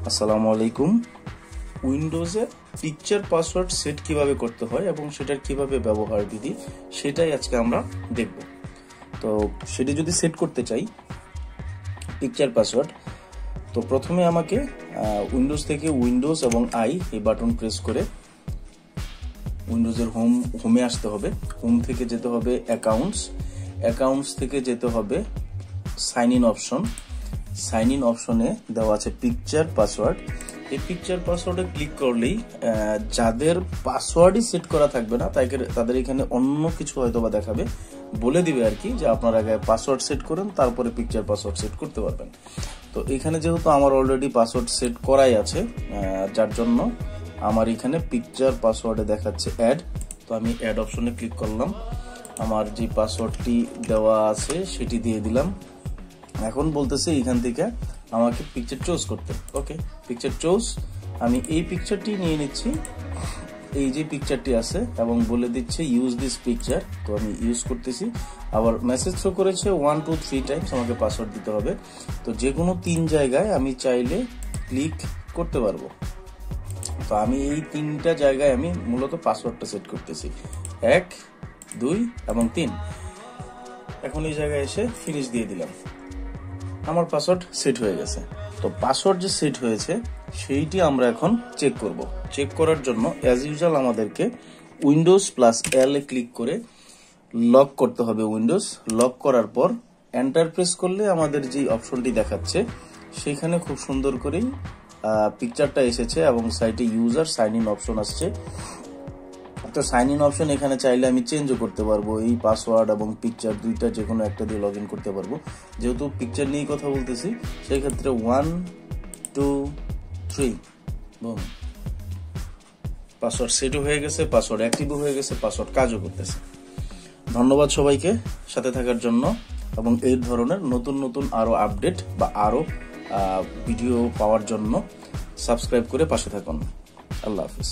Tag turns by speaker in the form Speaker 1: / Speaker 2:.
Speaker 1: আসসালামু আলাইকুম। উইন্ডোজে picture password set কিভাবে করতে হয় এবং সেটার কিভাবে ব্যবহার বিধি সেটাই আজকে আমরা দেখব। তো সেটি যদি সেট করতে চাই পিকচার পাসওয়ার্ড, তো প্রথমে আমাকে উইন্ডোজ থেকে উইন্ডোজ এবং আই এই বাটন প্রেস করে উইন্ডোজের হোমে আসতে হবে। হোম থেকে যেতে হবে অ্যাকাউন্টস থেকে যেতে হবে sign in option. Sign in অপশনে দেওয়া আছে পিকচার পাসওয়ার্ড। এই পিকচার পাসওয়ার্ডে ক্লিক করলেই যাদের পাসওয়ার্ডই সেট করা থাকবে না তাদের এখানে অন্য কিছু হয়তো বা দেখাবে, বলে দিবে আর কি যে আপনার আগে পাসওয়ার্ড সেট করেন তারপরে পিকচার পাসওয়ার্ড সেট করতে পারবেন। তো এখানে যেহেতু আমার অলরেডি পাসওয়ার্ড সেট করাই আছে, যার জন্য আমার এখানে পিকচার পাসওয়ার্ডে দেখাচ্ছে অ্যাড। তো আমি অ্যাড অপশনে ক্লিক করলাম, আমার যে পাসওয়ার্ডটি দেওয়া আছে সেটি দিয়ে দিলাম। এখন বলতেছে এখান থেকে আমাকে পিকচার চুজ করতে। ওকে, পিকচার চুজ। আমি এই পিকচারটি নিয়ে নিচ্ছি, এই যে পিকচারটি আছে, এবং বলে দিচ্ছে ইউজ দিস পিকচার। তো আমি ইউজ করতেছি। আবার মেসেজ থ্রো করেছে 1 2 3 টাইমস আমাকে পাসওয়ার্ড দিতে হবে। তো যে কোনো 3 জায়গায় আমি চাইলে ক্লিক করতে পারবো। তো আমি এই 3টা জায়গায় আমি মূলত পাসওয়ার্ডটা সেট করতেছি, 1 2 এবং 3। এখন এই জায়গায় এসে ফিনিশ দিয়ে দিলাম, আমার পাসওয়ার্ড সেট হয়ে গেছে। তো পাসওয়ার্ড যে সেট হয়েছে সেইটি আমরা এখন চেক করব। চেক করার জন্য অ্যাজ ইউজুয়াল আমাদেরকে উইন্ডোজ প্লাস এল এ ক্লিক করে লক করতে হবে। উইন্ডোজ লক করার পর এন্টার প্রেস করলে আমাদের যে অপশনটি দেখাচ্ছে সেখানে খুব সুন্দর করেই পিকচারটা এসেছে এবং সাইটে ইউজার সাইন ইন অপশন আসছে। তো সাইন ইন অপশন এখানে চাইলে আমি চেঞ্জও করতে পারবো, এই পাসওয়ার্ড এবং পিকচার দুইটা যে কোনো একটা দিয়ে লগ ইন করতে পারবো। যেহেতু পিকচার নিয়ে কথা বলতেছি সেই ক্ষেত্রে 1 2 3 বুম, পাসওয়ার্ড সেটও হয়ে গেছে, পাসওয়ার্ড অ্যাক্টিভও হয়ে গেছে, পাসওয়ার্ড কাজও করতেছে। ধন্যবাদ সবাইকে সাথে থাকার জন্য, এবং এই ধরনের নতুন নতুন আরো আপডেট বা আরো ভিডিও পাওয়ার জন্য সাবস্ক্রাইব করে পাশে থাকুন। আল্লাহ হাফিজ।